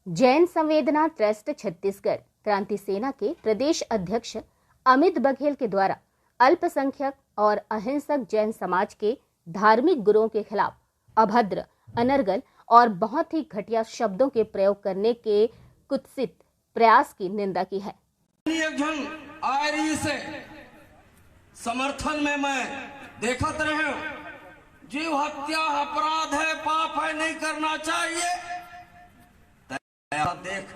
जैन संवेदना ट्रस्ट छत्तीसगढ़ क्रांति सेना के प्रदेश अध्यक्ष अमित बघेल के द्वारा अल्पसंख्यक और अहिंसक जैन समाज के धार्मिक गुरुओं के खिलाफ अभद्र, अनर्गल और बहुत ही घटिया शब्दों के प्रयोग करने के कुत्सित प्रयास की निंदा की है। समर्थन में मैं देखत रहे, जीव हत्या अपराध है, पाप है, नहीं करना चाहिए। देख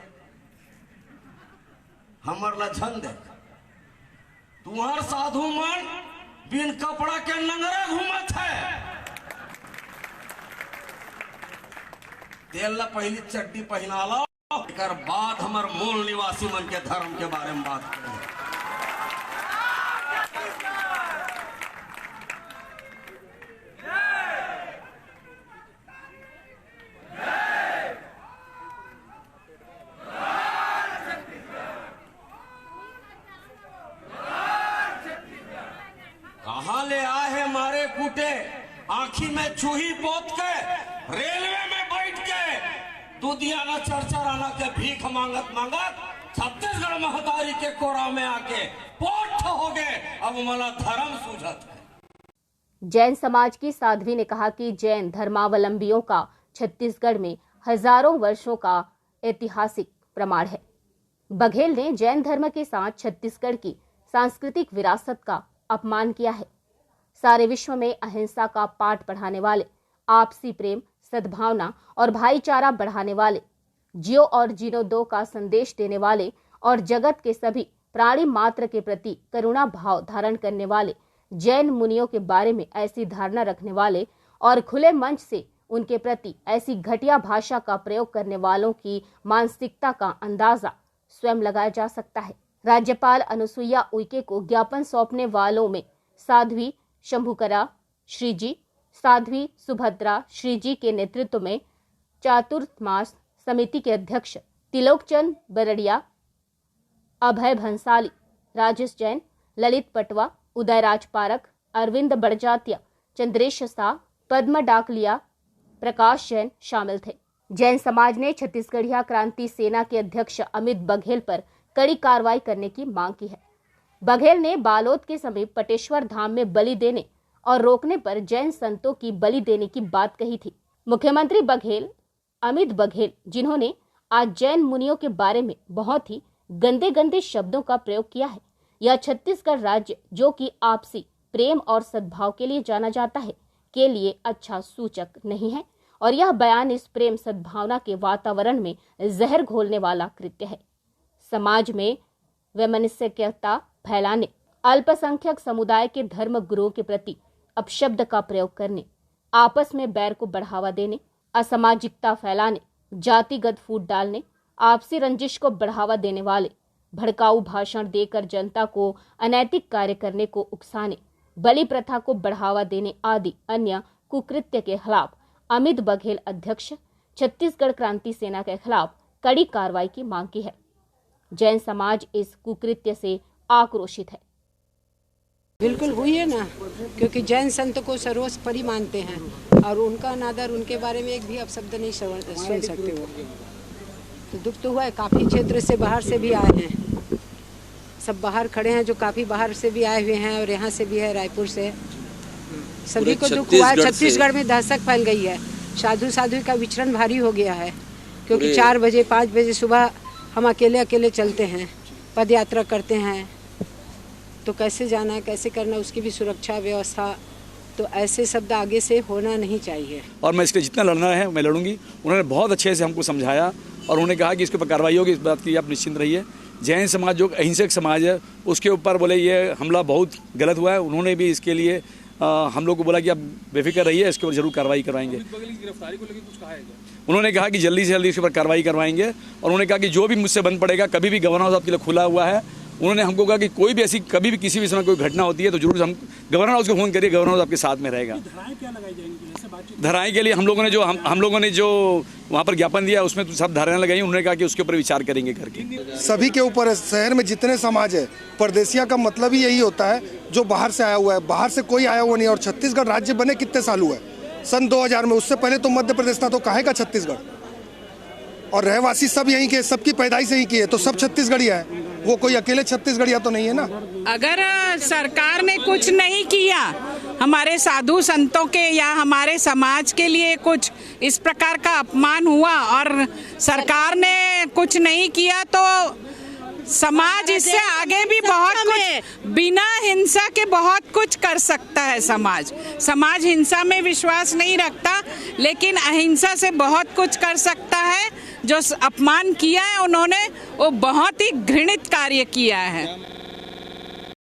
हमर लक्षण देख, तुम्हार साधु मन बिन कपड़ा के नंगरे घूमत है। तेल ला पहली चड्डी पहना लो, एकर बाद हमर मूल निवासी मन के धर्म के बारे में बात करें। कहाँ ले आए हैं मारे कूटे, आंखी में चूही पोत के, रेलवे में बैठ के, दूधियाना चरचराना के भीख मांगत मांगत छत्तीसगढ़ महतारी के कोरा में आके पोठ हो गए। अब मला धर्म सूझत है। जैन समाज की साध्वी ने कहा कि जैन धर्मावलंबियों का छत्तीसगढ़ में हजारों वर्षों का ऐतिहासिक प्रमाण है। बघेल ने जैन धर्म के साथ छत्तीसगढ़ की सांस्कृतिक विरासत का अपमान किया है। सारे विश्व में अहिंसा का पाठ पढ़ाने वाले, आपसी प्रेम, सद्भावना और भाईचारा बढ़ाने वाले, जियो और जीनो दो का संदेश देने वाले और जगत के सभी प्राणी मात्र के प्रति करुणा भाव धारण करने वाले जैन मुनियों के बारे में ऐसी धारणा रखने वाले और खुले मंच से उनके प्रति ऐसी घटिया भाषा का प्रयोग करने वालों की मानसिकता का अंदाजा स्वयं लगाया जा सकता है। राज्यपाल अनुसुईया उइके को ज्ञापन सौंपने वालों में साध्वी शंभुकरा श्रीजी, साध्वी सुभद्रा श्रीजी के नेतृत्व में चातुर्मास समिति के अध्यक्ष तिलोकचंद बरड़िया, अभय भंसाली, राजेश जैन, ललित पटवा, उदयराज पारक, अरविंद बड़जात्या, चंद्रेश शाह, पद्म डाकलिया, प्रकाश जैन शामिल थे। जैन समाज ने छत्तीसगढ़िया क्रांति सेना के अध्यक्ष अमित बघेल पर कड़ी कार्रवाई करने की मांग की है। बघेल ने बालोद के समीप पटेश्वर धाम में बलि देने और रोकने पर जैन संतों की बलि देने की बात कही थी। मुख्यमंत्री बघेल, अमित बघेल, जिन्होंने आज जैन मुनियों के बारे में बहुत ही गंदे गंदे शब्दों का प्रयोग किया है, यह छत्तीसगढ़ राज्य जो कि आपसी प्रेम और सद्भाव के लिए जाना जाता है के लिए अच्छा सूचक नहीं है और यह बयान इस प्रेम सद्भावना के वातावरण में जहर घोलने वाला कृत्य है। समाज में वैमनस्यता फैलाने, अल्पसंख्यक समुदाय के धर्म गुरुओं के प्रति अपशब्द का प्रयोग करने, आपस में बैर को बढ़ावा देने, असामाजिकता फैलाने, जातिगत फूट डालने, आपसी रंजिश को बढ़ावा देने वाले, भड़काऊ भाषण देकर जनता को अनैतिक कार्य करने को उकसाने, बलि प्रथा को बढ़ावा देने आदि अन्य कुकृत्य के खिलाफ अमित बघेल अध्यक्ष छत्तीसगढ़ क्रांति सेना के खिलाफ कड़ी कार्रवाई की मांग की है। जैन समाज इस कुकृत्य से आक्रोशित है। बिल्कुल हुई है ना, क्योंकि जैन संत को सर्वोपरि मानते हैं और उनका अनादर, उनके बारे में एक भी अपशब्द नहीं सुन सकते हो। तो दुख तो हुआ है, काफ़ी क्षेत्र से बाहर से भी आए हैं, सब बाहर खड़े हैं जो काफ़ी बाहर से भी आए हुए हैं और यहाँ से भी है, रायपुर से। सभी को दुख हुआ है। छत्तीसगढ़ में दहशत फैल गई है, साधु का विचरण भारी हो गया है, क्योंकि 4 बजे 5 बजे सुबह हम अकेले चलते हैं, पद यात्रा करते हैं, तो कैसे जाना है, कैसे करना, उसकी भी सुरक्षा व्यवस्था, तो ऐसे शब्द आगे से होना नहीं चाहिए। और मैं इसके जितना लड़ना है मैं लड़ूंगी। उन्होंने बहुत अच्छे से हमको समझाया और उन्होंने कहा कि इसके ऊपर कार्रवाई होगी, इस बात की आप निश्चिंत रहिए। जैन समाज जो अहिंसक समाज है उसके ऊपर बोले ये हमला बहुत गलत हुआ है। उन्होंने भी इसके लिए हम लोग को बोला कि आप बेफिक्र रहिए, इसके ऊपर जरूर कार्रवाई करवाएंगे। गिरफ्तारी को लेकर कुछ कहा है? उन्होंने कहा कि जल्दी से जल्दी इसके ऊपर कार्रवाई करवाएंगे और उन्होंने कहा कि जो भी मुझसे बन पड़ेगा, कभी भी गवर्नर हाउस आपके लिए खुला हुआ है। उन्होंने हमको कहा कि कोई भी ऐसी कभी भी किसी भी समय कोई घटना होती है तो जरूर हम गवर्नर हाउस को फोन करिए, गवर्नर हाउस आपके साथ में रहेगा। धराएं क्या लगाई जाएंगी? धराएं के लिए हम लोगों ने जो वहाँ पर ज्ञापन दिया उसमें तो सब धाराएं लगाई। उन्होंने कहा कि उसके ऊपर विचार करेंगे करके। सभी के ऊपर है। शहर में जितने समाज है, परदेसिया का मतलब ही यही होता है जो बाहर से आया हुआ है। बाहर से कोई आया हुआ नहीं। और छत्तीसगढ़ राज्य बने कितने साल हुआ है? सन 2000 में। उससे पहले तो मध्य प्रदेश था, तो काहे का छत्तीसगढ़? और रहवासी सब यहीं के, सबकी पैदाइश यहीं की है, तो सब छत्तीसगढ़िया है, वो कोई अकेले छत्तीसगढ़िया तो नहीं है ना। अगर सरकार ने कुछ नहीं किया हमारे साधु संतों के या हमारे समाज के लिए, कुछ इस प्रकार का अपमान हुआ और सरकार ने कुछ नहीं किया, तो समाज इससे आगे भी बहुत कुछ बिना हिंसा के बहुत कुछ कर सकता है। समाज हिंसा में विश्वास नहीं रखता, लेकिन अहिंसा से बहुत कुछ कर सकता है। जो अपमान किया है उन्होंने, वो बहुत ही घृणित कार्य किया है।